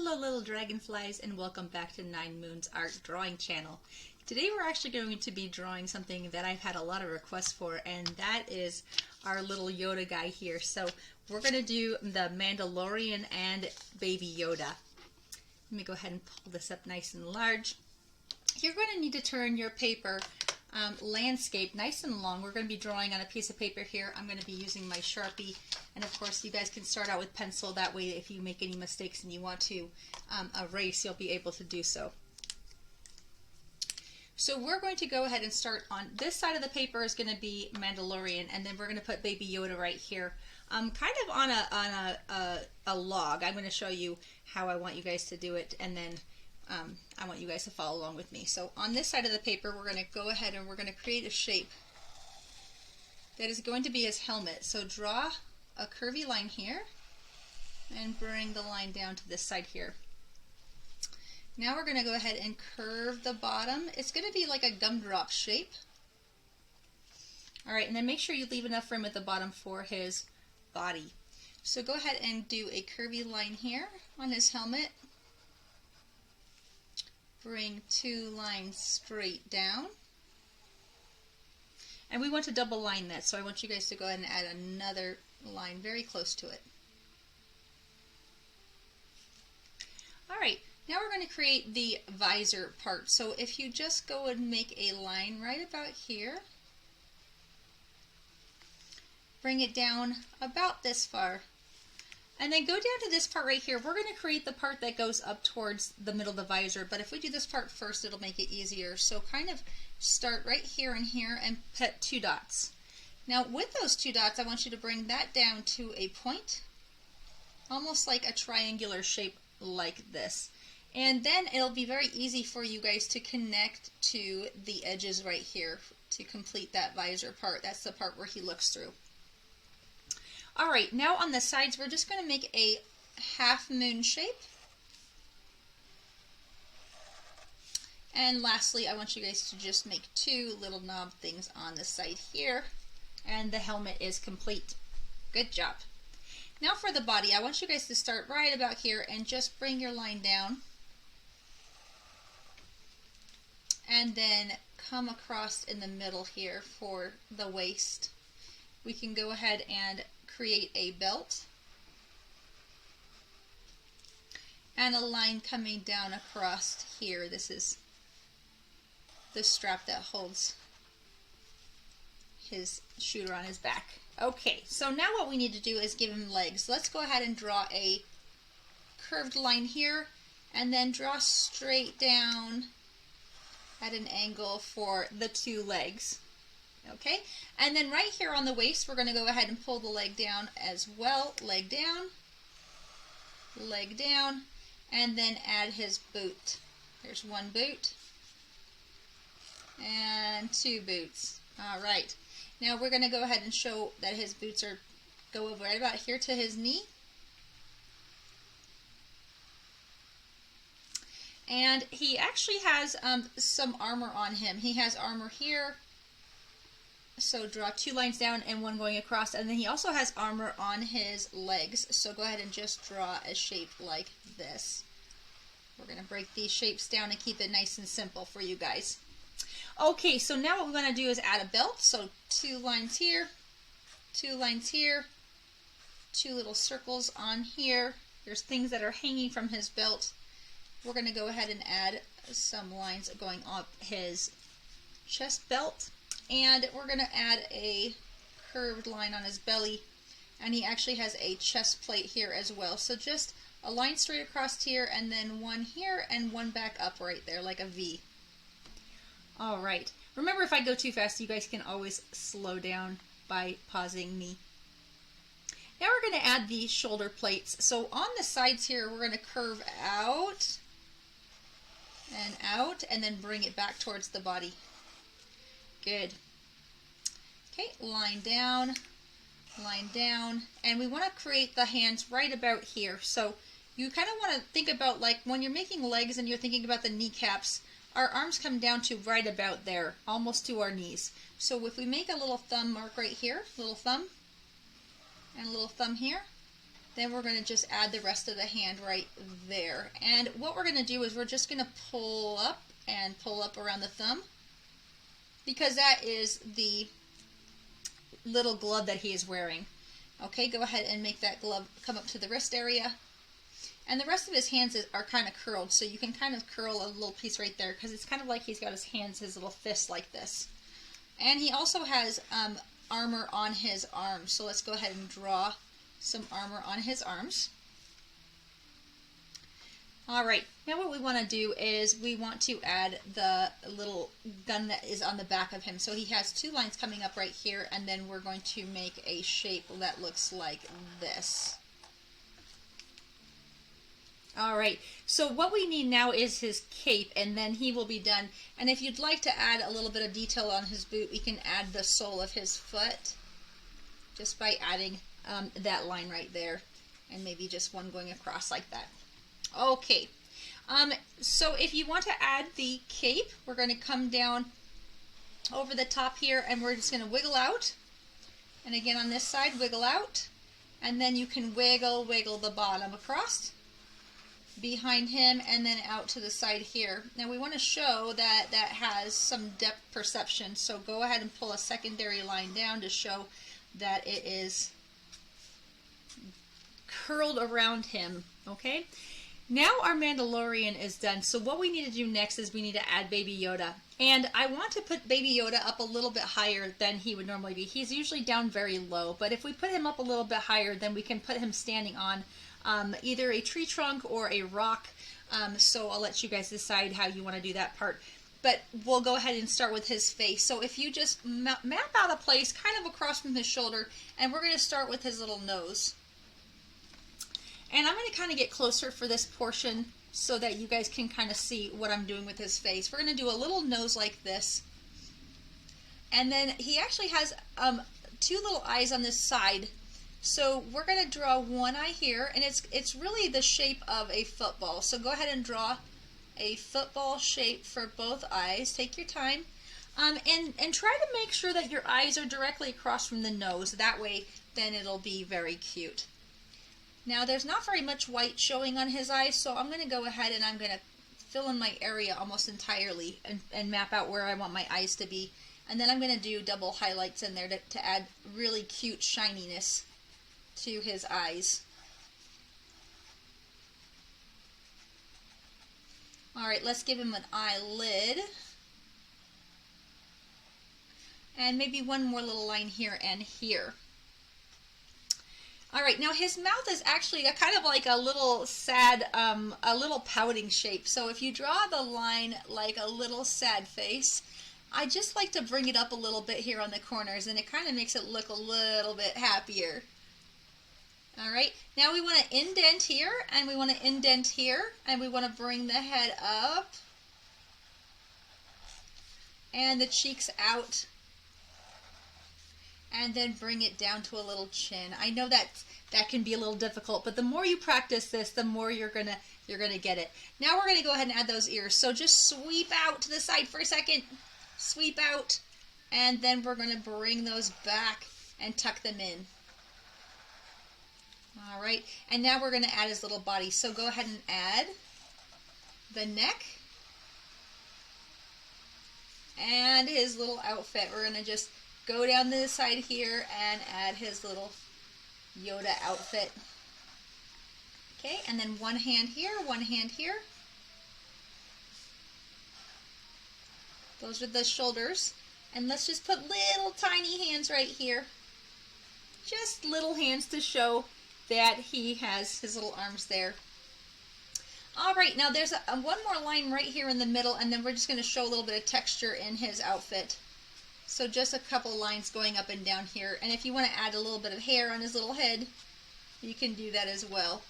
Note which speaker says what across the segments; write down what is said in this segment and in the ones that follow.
Speaker 1: Hello little dragonflies and welcome back to Nine Moons Art Drawing Channel. Today we're actually going to be drawing something that I've had a lot of requests for, and that is our little Yoda guy here. So we're going to do the Mandalorian and Baby Yoda. Let me go ahead and pull this up nice and large. You're going to need to turn your paper landscape nice and long. We're going to be drawing on a piece of paper here. I'm going to be using my Sharpie, and of course you guys can start out with pencil. That way if you make any mistakes and you want to erase, you'll be able to do so. So we're going to go ahead and start on this side of the paper is going to be Mandalorian, and then we're going to put Baby Yoda right here, kind of on a log. I'm going to show you how I want you guys to do it, and then I want you guys to follow along with me. So on this side of the paper, we're going to go ahead and we're going to create a shape that is going to be his helmet. So draw a curvy line here and bring the line down to this side here. Now we're going to go ahead and curve the bottom. It's going to be like a gumdrop shape. Alright, and then make sure you leave enough room at the bottom for his body. So go ahead and do a curvy line here on his helmet. Bring two lines straight down. And we want to double line that, so I want you guys to go ahead and add another line very close to it. Alright, now we're going to create the visor part. So if you just go and make a line right about here, bring it down about this far. And then go down to this part right here. We're going to create the part that goes up towards the middle of the visor, but if we do this part first, it'll make it easier. So kind of start right here and here and put two dots. Now with those two dots, I want you to bring that down to a point, almost like a triangular shape like this. And then it'll be very easy for you guys to connect to the edges right here to complete that visor part. That's the part where he looks through. Alright, now on the sides we're just going to make a half moon shape. And lastly, I want you guys to just make two little knob things on the side here, and the helmet is complete. Good job. Now for the body, I want you guys to start right about here and just bring your line down. And then come across in the middle here for the waist. We can go ahead and create a belt and a line coming down across here. This is the strap that holds his shooter on his back. Okay, so now what we need to do is give him legs. Let's go ahead and draw a curved line here and then draw straight down at an angle for the two legs. Okay, and then right here on the waist, we're going to go ahead and pull the leg down as well. Leg down, and then add his boot. There's one boot and two boots. All right, now we're going to go ahead and show that his boots go over right about here to his knee. And he actually has some armor on him. He has armor here. So draw two lines down and one going across, and then he also has armor on his legs. So go ahead and just draw a shape like this. We're going to break these shapes down and keep it nice and simple for you guys. Okay, so now what we're going to do is add a belt. So two lines here, two little circles on here. There's things that are hanging from his belt. We're going to go ahead and add some lines going up his chest belt. And we're going to add a curved line on his belly, and he actually has a chest plate here as well. So just a line straight across here, and then one here and one back up right there like a V. Alright, remember if I go too fast, you guys can always slow down by pausing me. Now we're going to add the shoulder plates. So on the sides here, we're going to curve out, and then bring it back towards the body. Good. Okay, line down, and we want to create the hands right about here. So you kind of want to think about, like when you're making legs and you're thinking about the kneecaps, our arms come down to right about there, almost to our knees. So if we make a little thumb mark right here, little thumb, and a little thumb here, Then we're going to just add the rest of the hand right there. And what we're going to do is we're just going to pull up and pull up around the thumb, because that is the little glove that he is wearing. Okay, go ahead and make that glove come up to the wrist area. And the rest of his hands are kind of curled, so you can kind of curl a little piece right there, because it's kind of like he's got his hands, his little fists like this. And he also has armor on his arms, so let's go ahead and draw some armor on his arms. Alright, now what we want to do is we want to add the little gun that is on the back of him. So he has two lines coming up right here, and then we're going to make a shape that looks like this. Alright, so what we need now is his cape, and then he will be done. And if you'd like to add a little bit of detail on his boot, we can add the sole of his foot just by adding that line right there, and maybe just one going across like that. Okay, so if you want to add the cape, we're going to come down over the top here, and we're just going to wiggle out. And again on this side, wiggle out. And then you can wiggle the bottom across behind him and then out to the side here. Now we want to show that that has some depth perception, so go ahead and pull a secondary line down to show that it is curled around him. Okay? Now our Mandalorian is done, so what we need to do next is we need to add Baby Yoda. And I want to put Baby Yoda up a little bit higher than he would normally be. He's usually down very low, but if we put him up a little bit higher, then we can put him standing on either a tree trunk or a rock. So I'll let you guys decide how you want to do that part. But we'll go ahead and start with his face. So if you just map out a place kind of across from his shoulder, and we're going to start with his little nose. And I'm going to kind of get closer for this portion so that you guys can kind of see what I'm doing with his face. We're going to do a little nose like this. And then he actually has two little eyes on this side. So we're going to draw one eye here, and it's really the shape of a football. So go ahead and draw a football shape for both eyes. Take your time. And try to make sure that your eyes are directly across from the nose. That way, then it'll be very cute. Now there's not very much white showing on his eyes, so I'm going to go ahead and I'm going to fill in my area almost entirely and map out where I want my eyes to be. And then I'm going to do double highlights in there to add really cute shininess to his eyes. Alright, let's give him an eyelid. And maybe one more little line here and here. Alright, now his mouth is actually kind of like a little sad, a little pouting shape. So if you draw the line like a little sad face, I just like to bring it up a little bit here on the corners, and it kind of makes it look a little bit happier. Alright, now we want to indent here, and we want to indent here, and we want to bring the head up, and the cheeks out, and then bring it down to a little chin. I know that can be a little difficult, but the more you practice this, the more you're gonna get it. Now we're gonna go ahead and add those ears. So just sweep out to the side for a second, sweep out, and then we're gonna bring those back and tuck them in. All right, and now we're gonna add his little body. So go ahead and add the neck and his little outfit. We're gonna just go down this side here and add his little Yoda outfit. Okay, and then one hand here, one hand here. Those are the shoulders. And let's just put little tiny hands right here. Just little hands to show that he has his little arms there. Alright, now there's one more line right here in the middle, and then we're just going to show a little bit of texture in his outfit. So just a couple lines going up and down here. And if you want to add a little bit of hair on his little head, you can do that as well.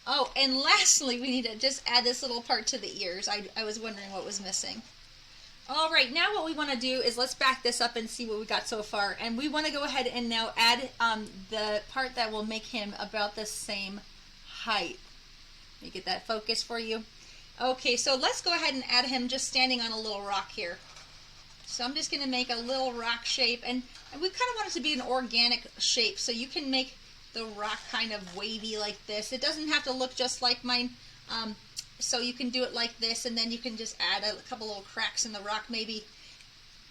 Speaker 1: Oh, and lastly, we need to just add this little part to the ears. I was wondering what was missing. All right, now what we want to do is let's back this up and see what we got so far. And we want to go ahead and now add the part that will make him about the same height. Let me get that focus for you. Okay, so let's go ahead and add him just standing on a little rock here. So I'm just going to make a little rock shape, and we kind of want it to be an organic shape, so you can make the rock kind of wavy like this. It doesn't have to look just like mine. So you can do it like this, and then you can just add a couple little cracks in the rock maybe.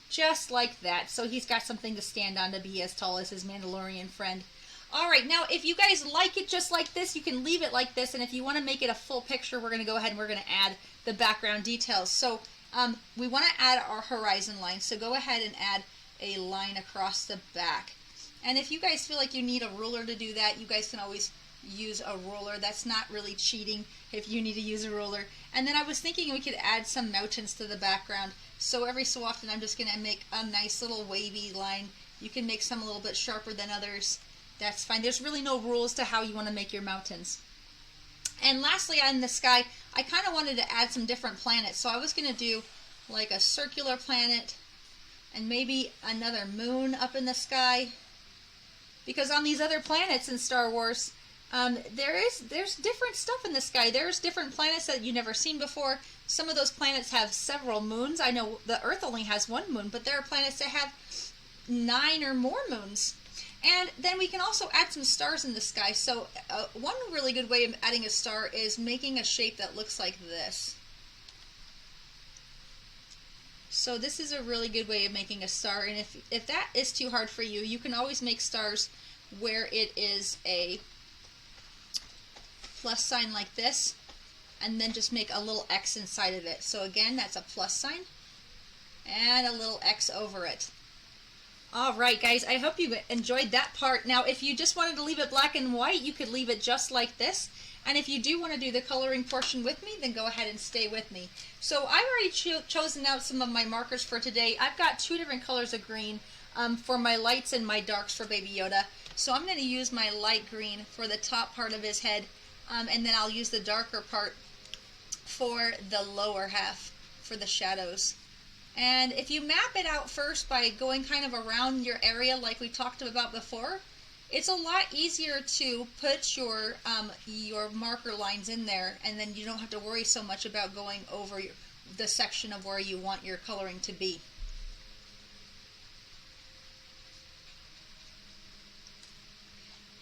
Speaker 1: Just like that. So he's got something to stand on to be as tall as his Mandalorian friend. Alright, now if you guys like it just like this, you can leave it like this, and if you want to make it a full picture, we're going to go ahead and we're going to add the background details. So we want to add our horizon line, so go ahead and add a line across the back. And if you guys feel like you need a ruler to do that, you guys can always use a ruler. That's not really cheating if you need to use a ruler. And then I was thinking we could add some mountains to the background. So every so often I'm just going to make a nice little wavy line. You can make some a little bit sharper than others. That's fine. There's really no rules to how you want to make your mountains. And lastly, on the sky, I kind of wanted to add some different planets. So I was going to do like a circular planet and maybe another moon up in the sky. Because on these other planets in Star Wars, there's different stuff in the sky. There's different planets that you've never seen before. Some of those planets have several moons. I know the Earth only has one moon, but there are planets that have 9 or more moons. And then we can also add some stars in the sky. So one really good way of adding a star is making a shape that looks like this. So this is a really good way of making a star. And if that is too hard for you, you can always make stars where it is a plus sign like this, and then just make a little X inside of it. So again, that's a plus sign and a little X over it. Alright guys, I hope you enjoyed that part. Now if you just wanted to leave it black and white, you could leave it just like this. And if you do want to do the coloring portion with me, then go ahead and stay with me. So I've already chosen out some of my markers for today. I've got 2 different colors of green for my lights and my darks for Baby Yoda. So I'm going to use my light green for the top part of his head, and then I'll use the darker part for the lower half for the shadows. And if you map it out first by going kind of around your area like we talked about before, it's a lot easier to put your marker lines in there, and then you don't have to worry so much about going over the section of where you want your coloring to be.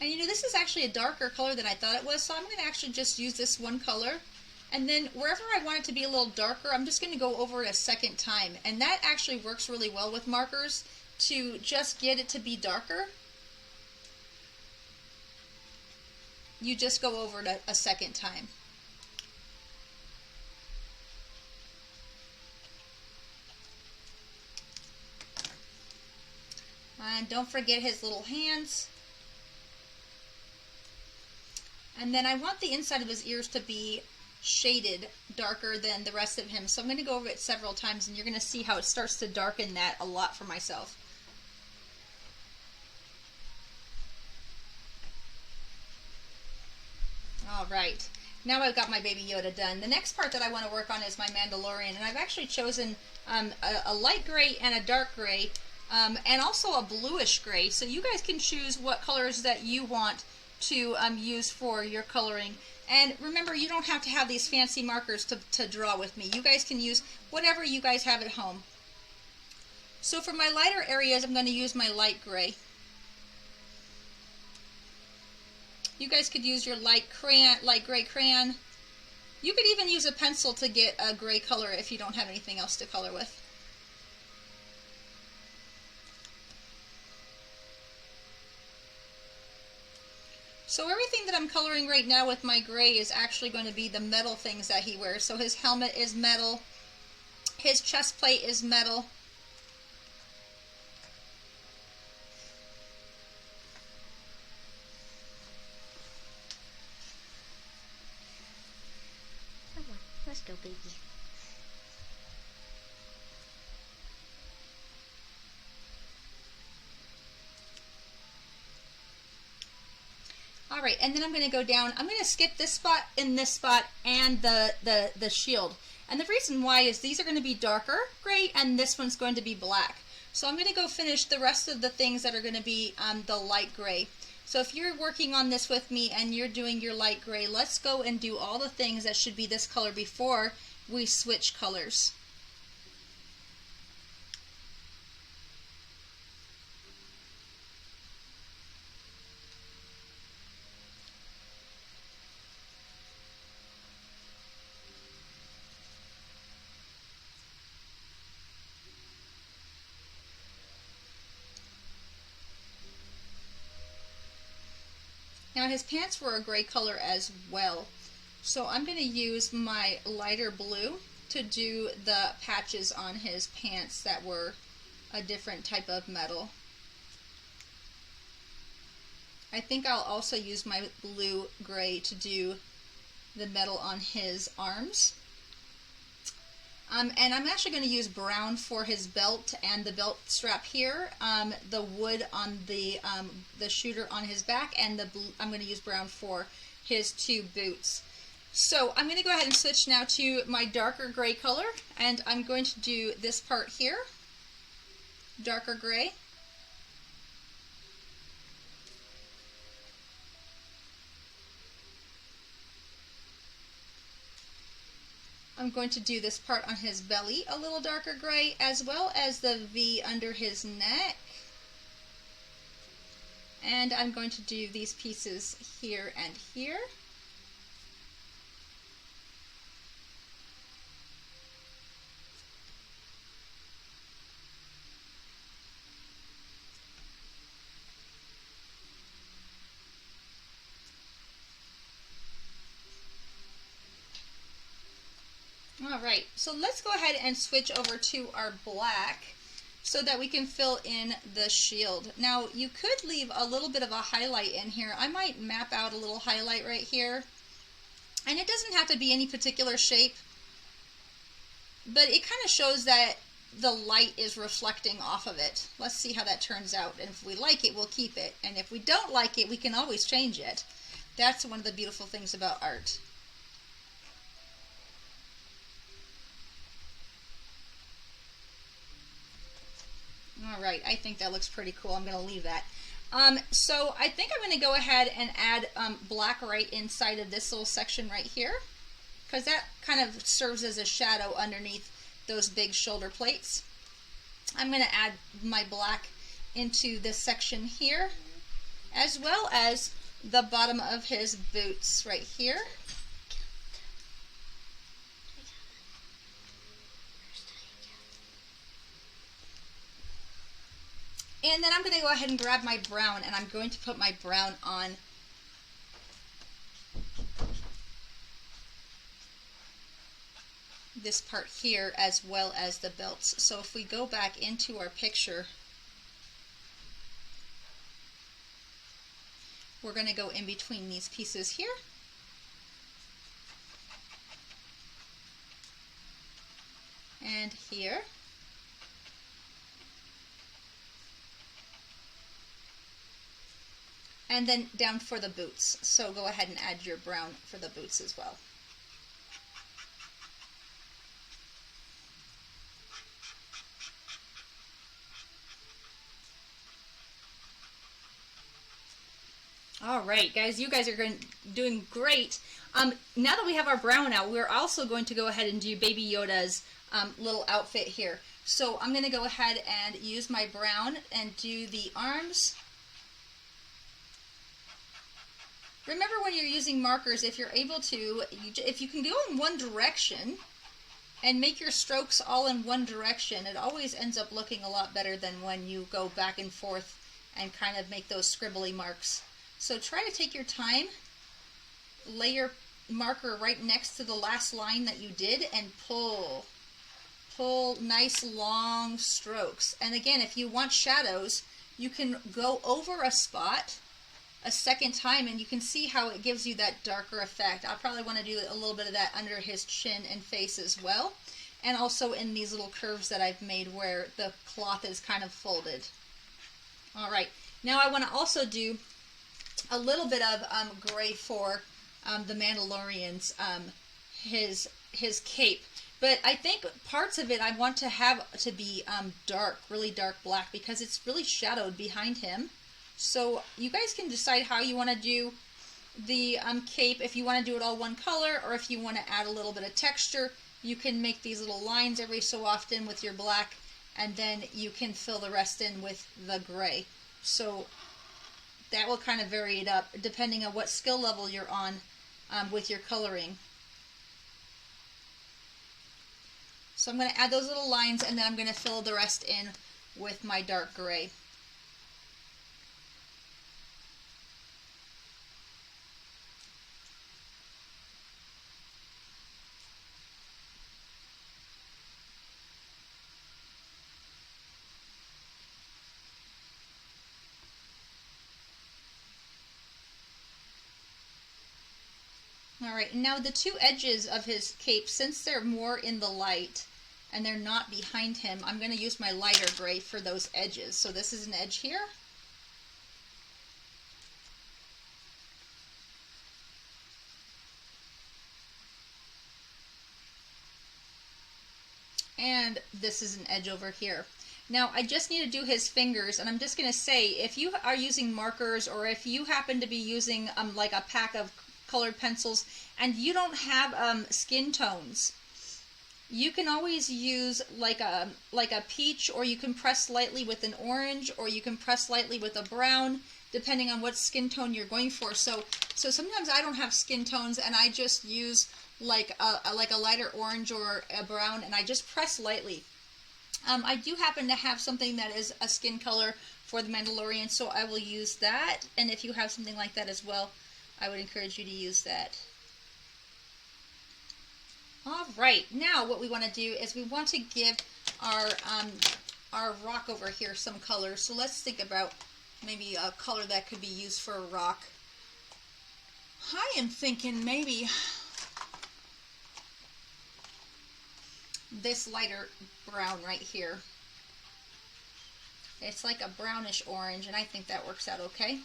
Speaker 1: And you know, this is actually a darker color than I thought it was, so I'm going to actually just use this one color. And then wherever I want it to be a little darker, I'm just going to go over it a second time. And that actually works really well with markers, to just get it to be darker. You just go over it a second time. And don't forget his little hands. And then I want the inside of his ears to be shaded darker than the rest of him. So I'm going to go over it several times, and you're going to see how it starts to darken that a lot for myself. Alright, now I've got my Baby Yoda done. The next part that I want to work on is my Mandalorian, and I've actually chosen a light gray and a dark gray, and also a bluish gray. So you guys can choose what colors that you want to use for your coloring. And remember, you don't have to have these fancy markers to draw with me. You guys can use whatever you guys have at home. So for my lighter areas, I'm going to use my light gray. You guys could use your light gray crayon. You could even use a pencil to get a gray color if you don't have anything else to color with. So everything that I'm coloring right now with my gray is actually going to be the metal things that he wears. So his helmet is metal, his chest plate is metal.
Speaker 2: Come on, let's go, baby.
Speaker 1: Alright, and then I'm going to go down. I'm going to skip this spot and this spot and the shield. And the reason why is these are going to be darker gray and this one's going to be black. So I'm going to go finish the rest of the things that are going to be the light gray. So if you're working on this with me and you're doing your light gray, let's go and do all the things that should be this color before we switch colors. Now his pants were a gray color as well. So I'm going to use my lighter blue to do the patches on his pants that were a different type of metal. I think I'll also use my blue gray to do the metal on his arms. And I'm actually going to use brown for his belt and the belt strap here, the wood on the shooter on his back, and I'm going to use brown for his two boots. So I'm going to go ahead and switch now to my darker gray color, and I'm going to do this part here, darker gray. I'm going to do this part on his belly a little darker gray, as well as the V under his neck. And I'm going to do these pieces here and here. Alright, so let's go ahead and switch over to our black so that we can fill in the shield. Now you could leave a little bit of a highlight in here. I might map out a little highlight right here. And it doesn't have to be any particular shape, but it kind of shows that the light is reflecting off of it. Let's see how that turns out. And if we like it, we'll keep it. And if we don't like it, we can always change it. That's one of the beautiful things about art. Alright, I think that looks pretty cool. I'm going to leave that. So I think I'm going to go ahead and add black right inside of this little section right here, because that kind of serves as a shadow underneath those big shoulder plates. I'm going to add my black into this section here, as well as the bottom of his boots right here. And then I'm going to go ahead and grab my brown, and I'm going to put my brown on this part here, as well as the belts. So if we go back into our picture, we're going to go in between these pieces here. And here. And then down for the boots. So go ahead and add your brown for the boots as well. All right, guys, you guys are doing great. Now that we have our brown out, we're also going to go ahead and do Baby Yoda's little outfit here. So I'm going to go ahead and use my brown and do the arms. Remember, when you're using markers, if you're able to, if you can go in one direction and make your strokes all in one direction, it always ends up looking a lot better than when you go back and forth and kind of make those scribbly marks. So try to take your time, lay your marker right next to the last line that you did, and pull. Pull nice long strokes. And again, if you want shadows, you can go over a spot a second time, and you can see how it gives you that darker effect. I'll probably want to do a little bit of that under his chin and face as well, and also in these little curves that I've made where the cloth is kind of folded. Alright, now I want to also do a little bit of gray for the Mandalorian's, his cape. But I think parts of it I want to have to be dark, really dark black, because it's really shadowed behind him. So you guys can decide how you want to do the cape, if you want to do it all one color, or if you want to add a little bit of texture. You can make these little lines every so often with your black, and then you can fill the rest in with the gray. So that will kind of vary it up depending on what skill level you're on with your coloring. So I'm going to add those little lines, and then I'm going to fill the rest in with my dark gray. Alright, and now the two edges of his cape, since they're more in the light and they're not behind him, I'm going to use my lighter gray for those edges. So this is an edge here. And this is an edge over here. Now I just need to do his fingers, and I'm just going to say, if you are using markers, or if you happen to be using like a pack of colored pencils and you don't have skin tones, you can always use like a peach, or you can press lightly with an orange, or you can press lightly with a brown, depending on what skin tone you're going for. So sometimes I don't have skin tones and I just use like a lighter orange or a brown, and I just press lightly. I do happen to have something that is a skin color for the Mandalorian, so I will use that. And if you have something like that as well, I would encourage you to use that. Alright, now what we want to do is we want to give our rock over here some color. So let's think about maybe a color that could be used for a rock. I am thinking maybe this lighter brown right here. It's like a brownish orange, and I think that works out okay.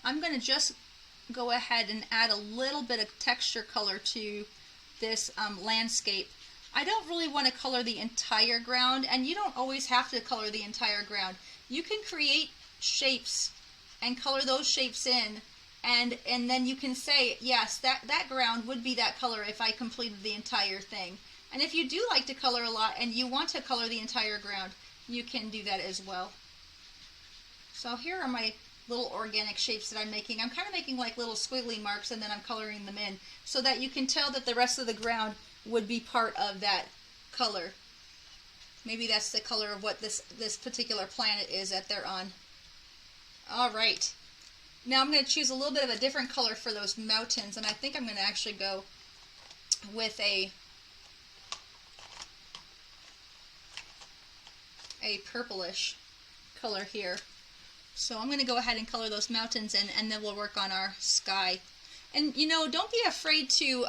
Speaker 1: I'm going to just go ahead and add a little bit of texture color to this landscape. I don't really want to color the entire ground, and you don't always have to color the entire ground. You can create shapes and color those shapes in, and then you can say, yes, that ground would be that color if I completed the entire thing. And if you do like to color a lot and you want to color the entire ground, you can do that as well. So here are my little organic shapes that I'm making. I'm kind of making like little squiggly marks, and then I'm coloring them in so that you can tell that the rest of the ground would be part of that color. Maybe that's the color of what this particular planet is that they're on. Alright, now I'm going to choose a little bit of a different color for those mountains, and I think I'm going to actually go with a purplish color here. So I'm going to go ahead and color those mountains in, and then we'll work on our sky. And you know, don't be afraid to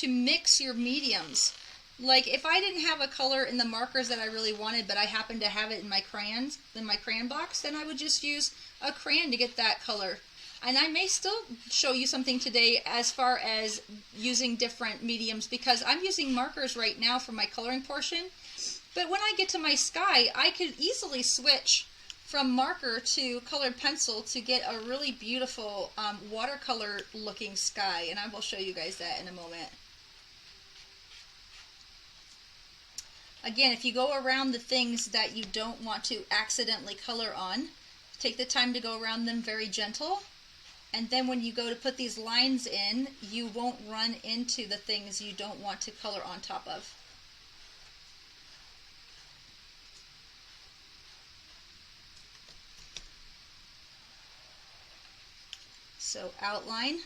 Speaker 1: mix your mediums. Like if I didn't have a color in the markers that I really wanted, but I happen to have it in my crayons, in my crayon box, then I would just use a crayon to get that color. And I may still show you something today as far as using different mediums, because I'm using markers right now for my coloring portion. But when I get to my sky, I could easily switch from marker to colored pencil to get a really beautiful watercolor looking sky, and I will show you guys that in a moment. Again, if you go around the things that you don't want to accidentally color on, take the time to go around them very gentle, and then when you go to put these lines in, you won't run into the things you don't want to color on top of. So outline,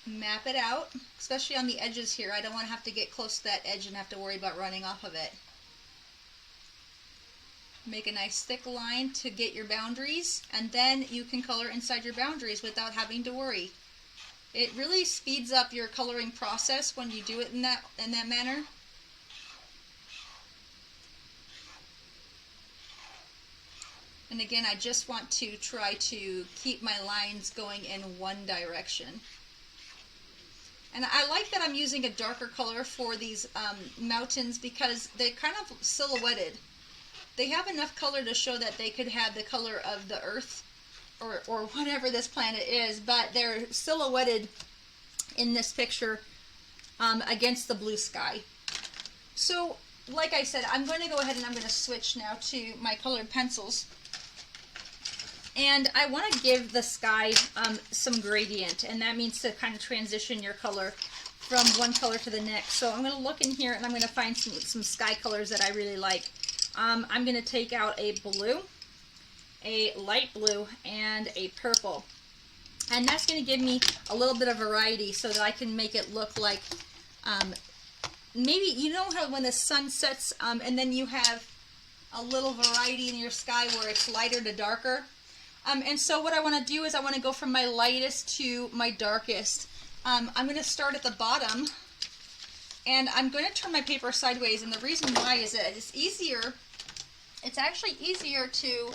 Speaker 1: map it out, especially on the edges here. I don't want to have to get close to that edge and have to worry about running off of it. Make a nice thick line to get your boundaries, and then you can color inside your boundaries without having to worry. It really speeds up your coloring process when you do it in that manner. And again, I just want to try to keep my lines going in one direction. And I like that I'm using a darker color for these mountains, because they're kind of silhouetted. They have enough color to show that they could have the color of the Earth or whatever this planet is, but they're silhouetted in this picture against the blue sky. So, like I said, I'm going to go ahead and I'm going to switch now to my colored pencils. And I want to give the sky some gradient, and that means to kind of transition your color from one color to the next. So I'm going to look in here and I'm going to find some sky colors that I really like. I'm going to take out a blue, a light blue, and a purple. And that's going to give me a little bit of variety so that I can make it look like, maybe, you know how when the sun sets and then you have a little variety in your sky where it's lighter to darker? And so what I want to do is I want to go from my lightest to my darkest. I'm going to start at the bottom, and I'm going to turn my paper sideways, and the reason why is that it's actually easier to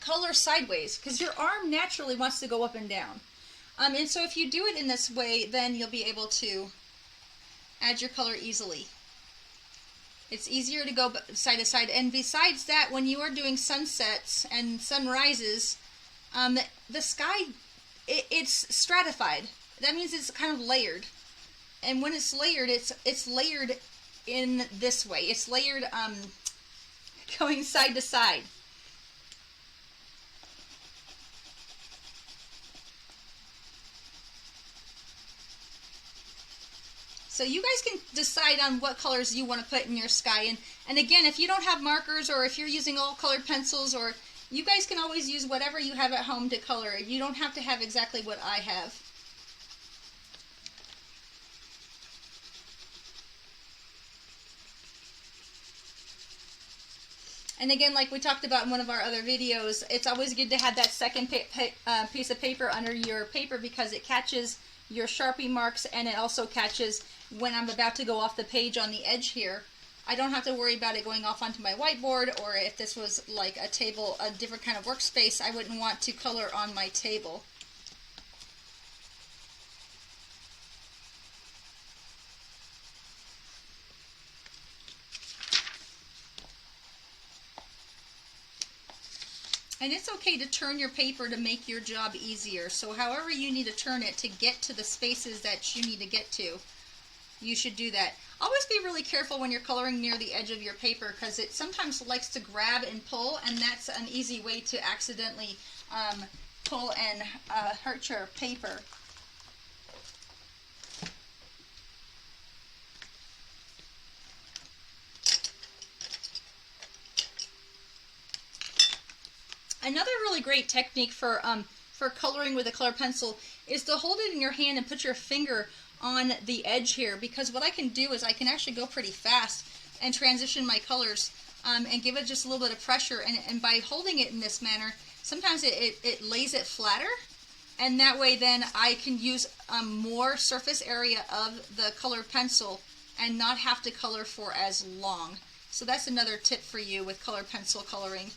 Speaker 1: color sideways, because your arm naturally wants to go up and down. And so if you do it in this way, then you'll be able to add your color easily. It's easier to go side to side. And besides that, when you are doing sunsets and sunrises, the sky, it's stratified. That means it's kind of layered. And when it's layered, it's layered in this way. It's layered going side to side. So you guys can decide on what colors you want to put in your sky. And again, if you don't have markers, or if you're using all colored pencils, or you guys can always use whatever you have at home to color. You don't have to have exactly what I have. And again, like we talked about in one of our other videos, it's always good to have that second piece of paper under your paper, because it catches your Sharpie marks, and it also catches when I'm about to go off the page on the edge here. I don't have to worry about it going off onto my whiteboard, or if this was like a table, a different kind of workspace, I wouldn't want to color on my table. And it's okay to turn your paper to make your job easier. So however you need to turn it to get to the spaces that you need to get to, you should do that. Always be really careful when you're coloring near the edge of your paper, because it sometimes likes to grab and pull, and that's an easy way to accidentally pull and hurt your paper. Another really great technique for coloring with a colored pencil is to hold it in your hand and put your finger on the edge here, because what I can do is I can actually go pretty fast and transition my colors and give it just a little bit of pressure, and by holding it in this manner, sometimes it lays it flatter, and that way then I can use more surface area of the colored pencil and not have to color for as long. So that's another tip for you with colored pencil coloring.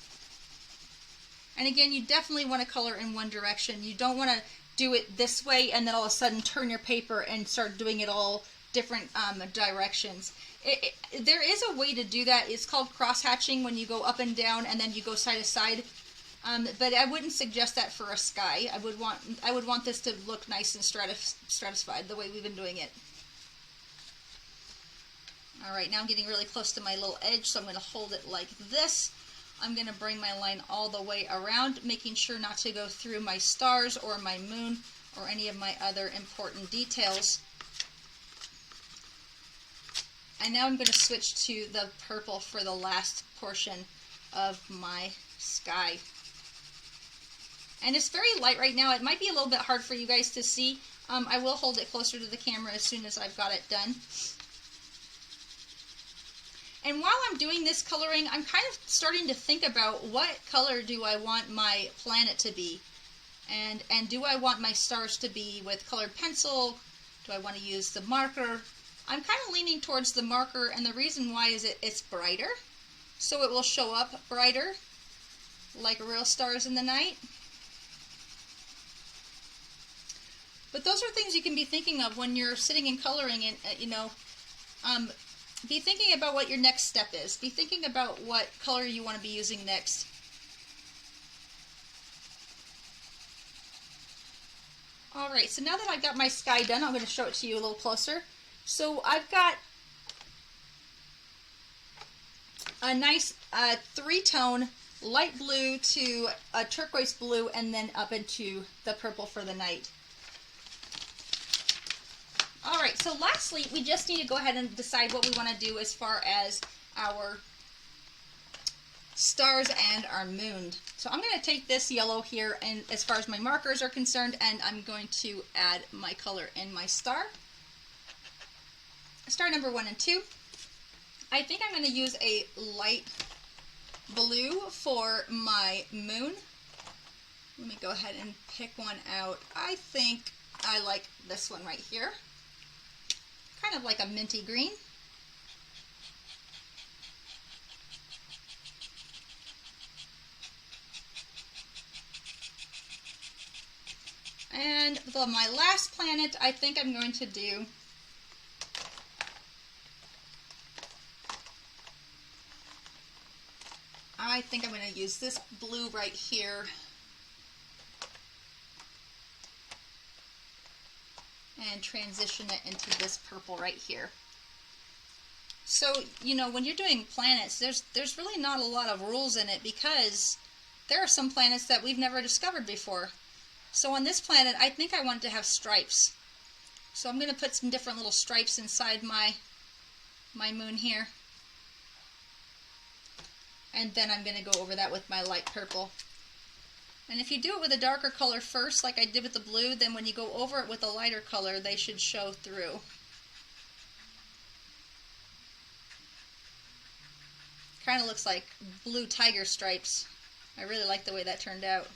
Speaker 1: And again, you definitely want to color in one direction. You don't want to do it this way and then all of a sudden turn your paper and start doing it all different directions. There is a way to do that. It's called cross-hatching, when you go up and down and then you go side to side. But I wouldn't suggest that for a sky. I would want this to look nice and stratified the way we've been doing it. All right, now I'm getting really close to my little edge, so I'm going to hold it like this. I'm going to bring my line all the way around, making sure not to go through my stars or my moon or any of my other important details. And now I'm going to switch to the purple for the last portion of my sky. And it's very light right now. It might be a little bit hard for you guys to see. I will hold it closer to the camera as soon as I've got it done. And while I'm doing this coloring, I'm kind of starting to think about what color do I want my planet to be? And do I want my stars to be with colored pencil? Do I want to use the marker? I'm kind of leaning towards the marker, and the reason why is it's brighter. So it will show up brighter, like real stars in the night. But those are things you can be thinking of when you're sitting and coloring, and be thinking about what your next step is. Be thinking about what color you want to be using next. Alright, so now that I've got my sky done, I'm going to show it to you a little closer. So I've got a nice three-tone light blue to a turquoise blue, and then up into the purple for the night. Alright, so lastly, we just need to go ahead and decide what we want to do as far as our stars and our moon. So I'm going to take this yellow here, and as far as my markers are concerned, and I'm going to add my color in my star. Star number 1 and 2. I think I'm going to use a light blue for my moon. Let me go ahead and pick one out. I think I like this one right here. Kind of like a minty green. And for my last planet, I think I'm going to do use this blue right here. And transition it into this purple right here. So, you know, when you're doing planets, there's really not a lot of rules in it, because there are some planets that we've never discovered before. So on this planet, I think I want to have stripes. So I'm going to put some different little stripes inside my moon here. And then I'm going to go over that with my light purple. And if you do it with a darker color first, like I did with the blue, then when you go over it with a lighter color, they should show through. Kind of looks like blue tiger stripes. I really like the way that turned out.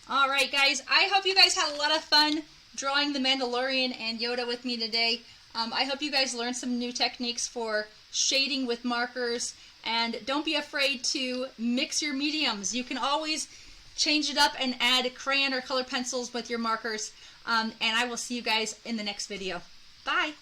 Speaker 1: Alright guys, I hope you guys had a lot of fun drawing the Mandalorian and Yoda with me today. I hope you guys learned some new techniques for shading with markers, and don't be afraid to mix your mediums. You can always change it up and add crayon or color pencils with your markers, and I will see you guys in the next video. Bye!